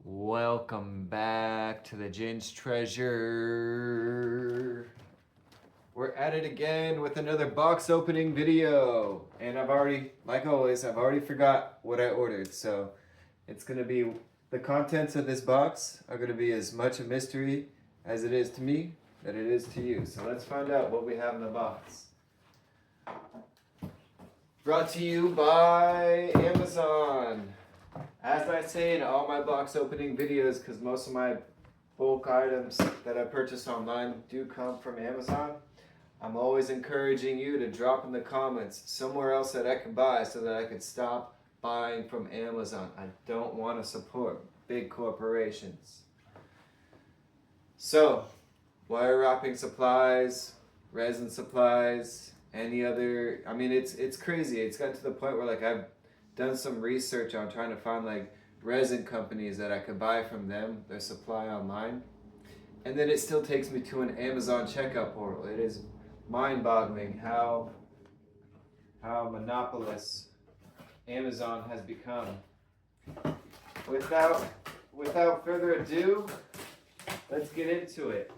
Welcome back to the Djinns treasure. We're at it again with another box opening video. And like always, I've already forgot what I ordered. So it's going to be, the contents of this box are going to be as much a mystery as it is to me, that it is to you. So let's find out what we have in the box. Brought to you by Amazon. As I say in all my box opening videos, because most of my bulk items that I purchase online do come from Amazon, I'm always encouraging you to drop in the comments somewhere else that I can buy so that I can stop buying from Amazon. I don't want to support big corporations. So, wire wrapping supplies, resin supplies, any other, it's crazy. It's got to the point where like I've done some research on trying to find like resin companies that I could buy from them, their supply online. And then it still takes me to an Amazon checkout portal. It is mind-boggling how monopolist Amazon has become. Without further ado, let's get into it.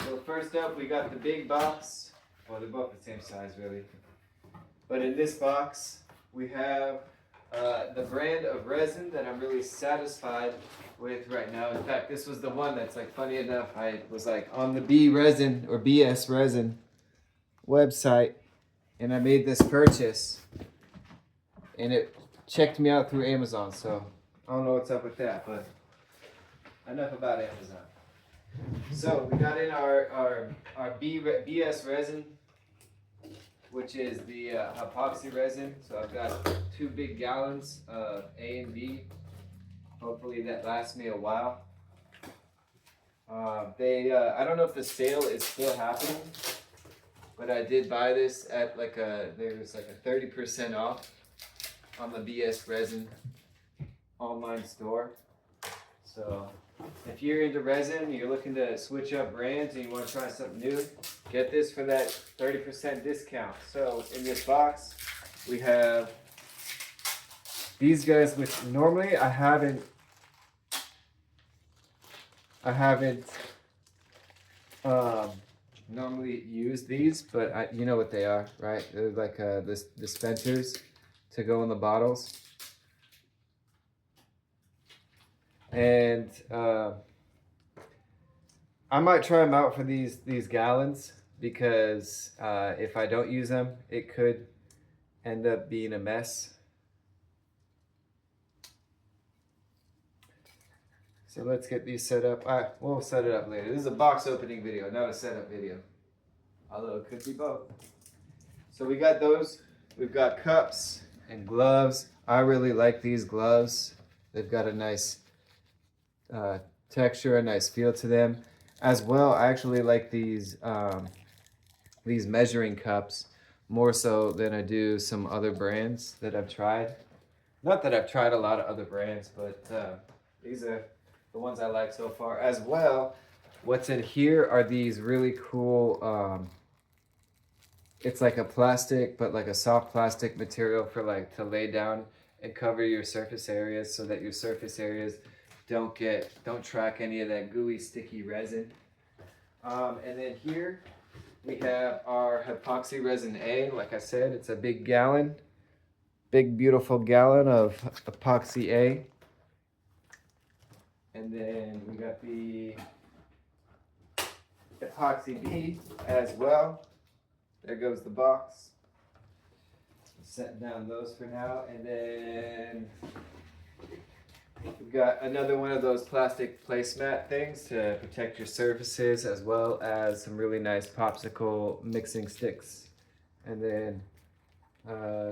So first up, we got the big box. Well, they're both the same size, really. But in this box, we have the brand of resin that I'm really satisfied with right now. In fact, this was the one that's like, funny enough, I was like on the B resin or BS resin website, and I made this purchase, and it checked me out through Amazon. So I don't know what's up with that, but enough about Amazon. So we got in our BS resin, which is the epoxy resin. So I've got 2 big gallons of A and B. Hopefully that lasts me a while. I don't know if the sale is still happening, but I did buy this at there's like a 30% off on the BS resin online store. So if you're into resin, you're looking to switch up brands and you want to try something new, get this for that 30% discount. So in this box, we have these guys, which normally I haven't normally used these, but you know what they are, right? They're like this dispensers to go in the bottles. And I might try them out for these gallons, because if I don't use them, it could end up being a mess. So let's get these set up. We'll set it up later. This is a box opening video, not a setup video. Although it could be both. So we got those. We've got cups and gloves. I really like these gloves. They've got a nice texture, a nice feel to them. As well, I actually like these measuring cups more so than I do some other brands that I've tried. Not that I've tried a lot of other brands, but these are the ones I like so far. As well, what's in here are these really cool, it's like a plastic, but like a soft plastic material for like to lay down and cover your surface areas, so that your surface areas don't track any of that gooey, sticky resin. And then here we have our epoxy resin A. Like I said, it's a big beautiful gallon of epoxy A. And then we got the epoxy B as well. There goes the box. Setting down those for now. And then we've got another one of those plastic placemat things to protect your surfaces, as well as some really nice popsicle mixing sticks. And then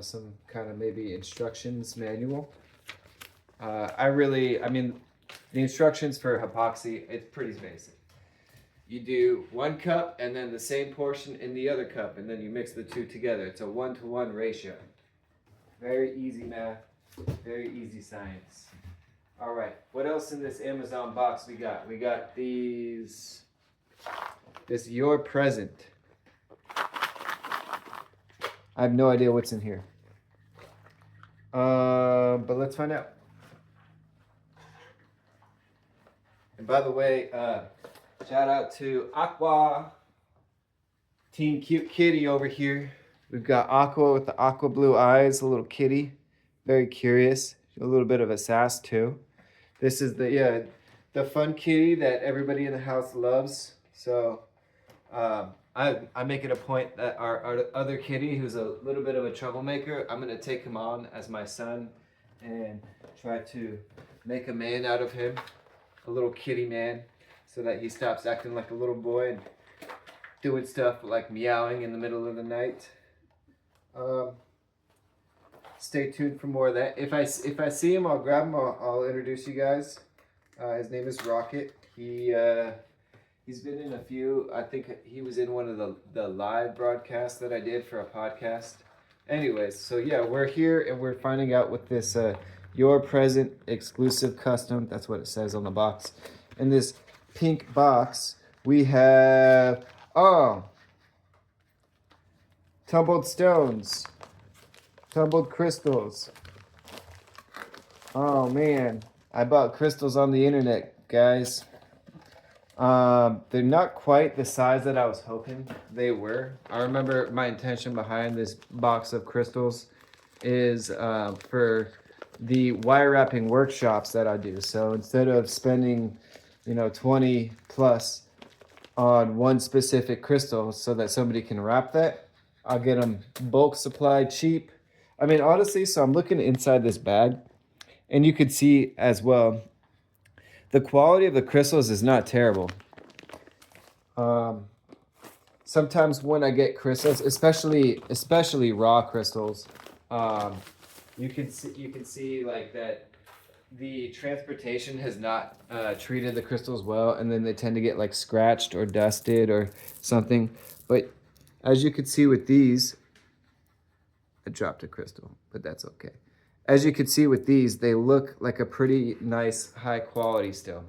some kind of maybe instructions manual. The instructions for epoxy, it's pretty basic. You do 1 cup and then the same portion in the other cup, and then you mix the 2 together. It's a 1-to-1 ratio. Very easy math, very easy science. All right, what else in this Amazon box we got? We got this Your Present. I have no idea what's in here. But let's find out. And by the way, shout out to Aqua, Team Cute Kitty over here. We've got Aqua with the aqua blue eyes, a little kitty, very curious, a little bit of a sass too. This is the fun kitty that everybody in the house loves. So I make it a point that our other kitty, who's a little bit of a troublemaker, I'm gonna take him on as my son and try to make a man out of him, a little kitty man, so that he stops acting like a little boy and doing stuff like meowing in the middle of the night. Stay tuned for more of that. If I see him, I'll grab him. I'll introduce you guys. His name is Rocket. He's been in a few. I think he was in one of the live broadcasts that I did for a podcast. Anyways, so yeah, we're here and we're finding out what this Your Present exclusive custom. That's what it says on the box. In this pink box, we have tumbled stones, tumbled crystals. Oh man, I bought crystals on the internet, guys. They're not quite the size that I was hoping they were. I remember my intention behind this box of crystals is for the wire wrapping workshops that I do. So instead of spending, 20 plus on one specific crystal so that somebody can wrap that, I'll get them bulk supplied cheap. I mean, honestly, so I'm looking inside this bag and you could see as well, the quality of the crystals is not terrible. Sometimes when I get crystals, especially raw crystals, you can see like that the transportation has not treated the crystals well, and then they tend to get like scratched or dusted or something. But as you can see with these, I dropped a crystal, but that's okay. As you can see with these, they look like a pretty nice high quality still.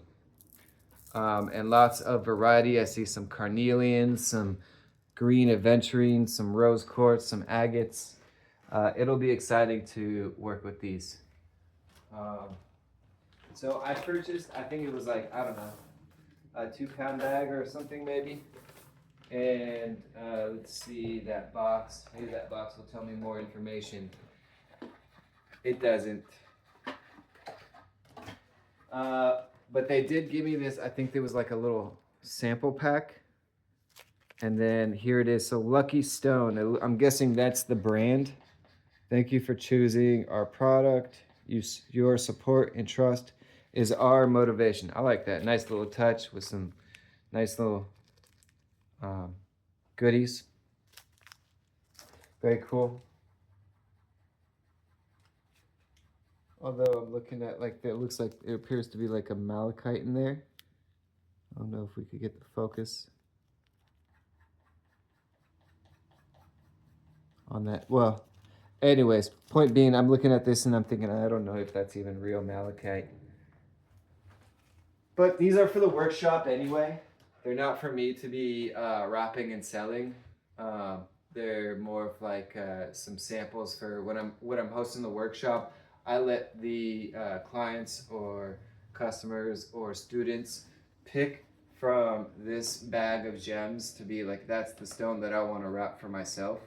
And lots of variety. I see some carnelians, some green aventurine, some rose quartz, some agates. It'll be exciting to work with these. So I purchased, I think it was like, I don't know, a 2-pound bag or something maybe. And let's see that box. Maybe that box will tell me more information. It doesn't. But they did give me this. I think there was like a little sample pack. And then here it is. So Lucky Stone. I'm guessing that's the brand. Thank you for choosing our product. Your support and trust is our motivation. I like that. Nice little touch with some nice little goodies. Very cool. Although I'm looking at like it looks like it appears to be like a malachite in there. I don't know if we could get the focus on that. Well, anyways, point being, I'm looking at this and I'm thinking, I don't know if that's even real malachite. But these are for the workshop anyway. They're not for me to be wrapping and selling. They're more of like some samples for when I'm hosting the workshop. I let the clients or customers or students pick from this bag of gems to be like, that's the stone that I want to wrap for myself.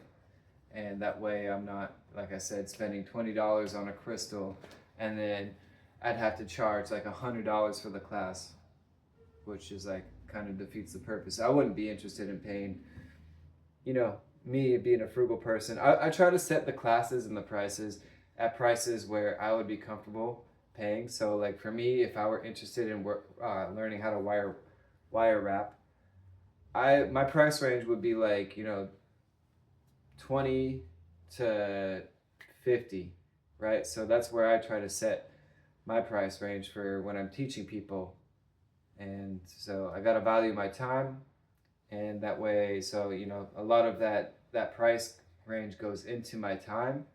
And that way I'm not, like I said, spending $20 on a crystal and then I'd have to charge like $100 for the class, which is like kind of defeats the purpose. I wouldn't be interested in paying, me being a frugal person. I try to set the classes and the prices at prices where I would be comfortable paying. So like for me, if I were interested in learning how to wire wrap, my price range would be like, 20 to 50, right? So that's where I try to set my price range for when I'm teaching people. And so I gotta value my time, and that way, so a lot of that price range goes into my time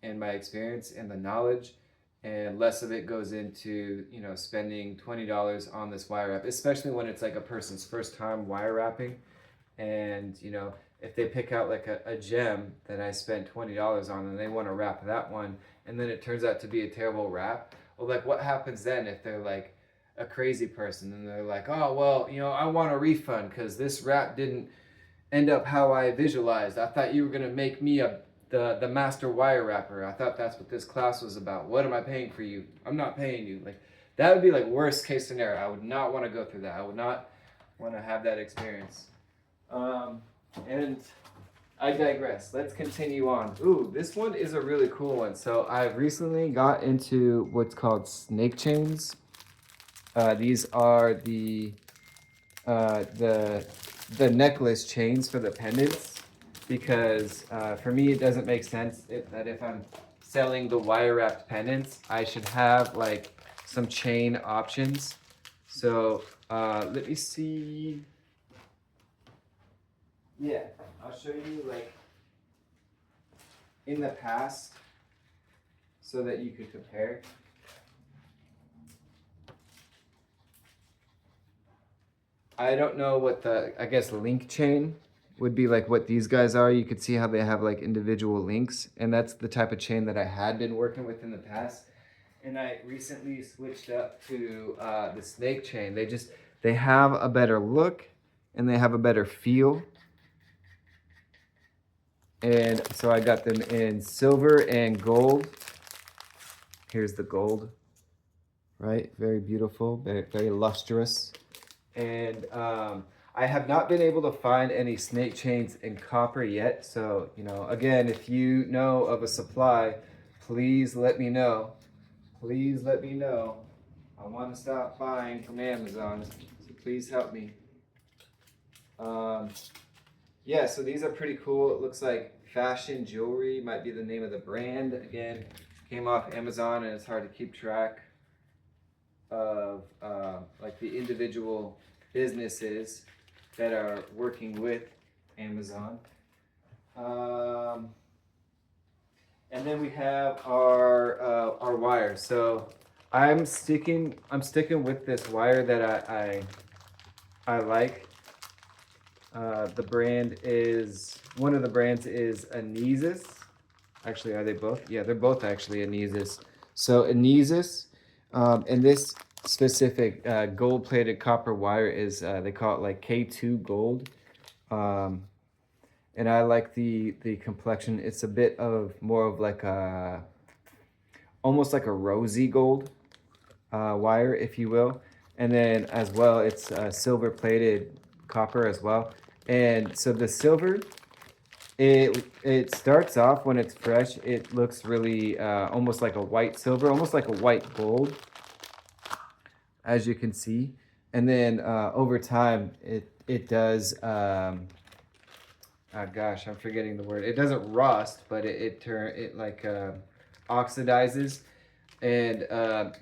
and my experience and the knowledge, and less of it goes into spending $20 on this wire wrap, especially when it's like a person's first time wire wrapping. And if they pick out like a gem that I spent $20 on and they want to wrap that one and then it turns out to be a terrible wrap, well, like what happens then if they're like, a crazy person and they're like, oh, well, I want a refund because this wrap didn't end up how I visualized. I thought you were going to make me the master wire wrapper. I thought that's what this class was about. What am I paying for you? I'm not paying you. Like, that would be like worst case scenario. I would not want to go through that. I would not want to have that experience. And I digress. Let's continue on. Ooh, this one is a really cool one. So I've recently got into what's called snake chains. These are the necklace chains for the pendants, because for me it doesn't make sense that if I'm selling the wire wrapped pendants, I should have like some chain options. So let me see. Yeah, I'll show you like in the past so that you could compare. I don't know what I guess link chain would be like what these guys are. You could see how they have like individual links, and that's the type of chain that I had been working with in the past. And I recently switched up to the snake chain. They have a better look and they have a better feel. And so I got them in silver and gold. Here's the gold, right? Very beautiful, very, very lustrous. And I have not been able to find any snake chains in copper yet. So, again, if you know of a supply, please let me know. Please let me know. I want to stop buying from Amazon, so please help me. Yeah, so these are pretty cool. It looks like Fashion Jewelry might be the name of the brand. Again, came off Amazon, and it's hard to keep track of like the individual businesses that are working with Amazon. And then we have our wire. So I'm sticking with this wire that I like. The brand is, one of the brands is Anezus. Actually, are they both? Yeah, they're both actually Anezus. So Anezus, and this specific gold-plated copper wire is, they call it like K2 gold. And I like the complexion. It's a bit of more of like almost like a rosy gold wire, if you will. And then as well, it's silver-plated copper as well. And so the silver, it starts off when it's fresh. It looks really almost like a white silver, almost like a white gold, as you can see. And then over time, it does. Gosh, I'm forgetting the word. It doesn't rust, but it oxidizes, and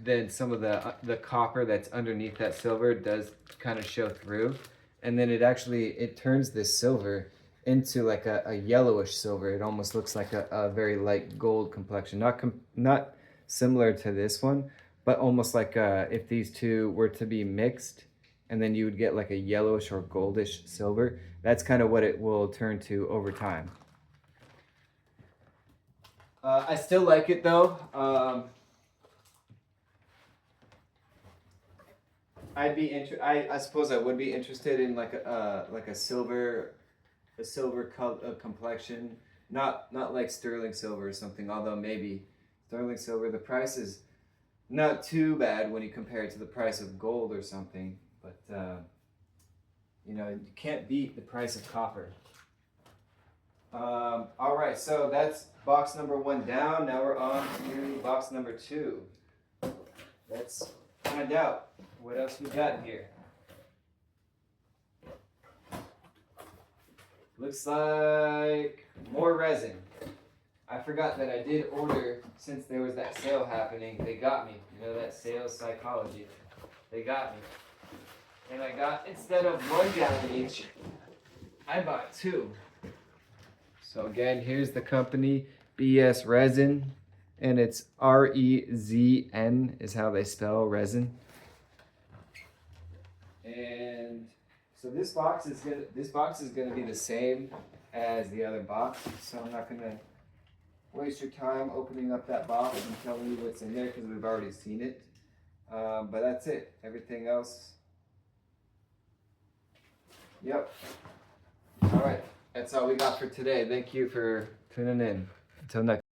then some of the copper that's underneath that silver does kind of show through, and then it turns this silver into like a yellowish silver. It almost looks like a very light gold complexion, not similar to this one, but almost like if these two were to be mixed, and then you would get like a yellowish or goldish silver. That's kind of what it will turn to over time. I still like it though. I suppose I would be interested in like a silver complexion, not like sterling silver or something. Although maybe sterling silver, the price is not too bad when you compare it to the price of gold or something. But you can't beat the price of copper. All right, so that's box number 1 down. Now we're on to box number 2. Let's find out what else we got in here. Looks like more resin. I forgot that I did order, since there was that sale happening. They got me. That sales psychology. They got me. And I got, instead of 1 gallon each, I bought 2. So again, here's the company, BS Resin, and it's REZN is how they spell resin. And so this box is gonna be the same as the other box. So I'm not gonna waste your time opening up that box and telling you what's in there, because we've already seen it. But that's it. Everything else. Yep. All right. That's all we got for today. Thank you for tuning in. Until next.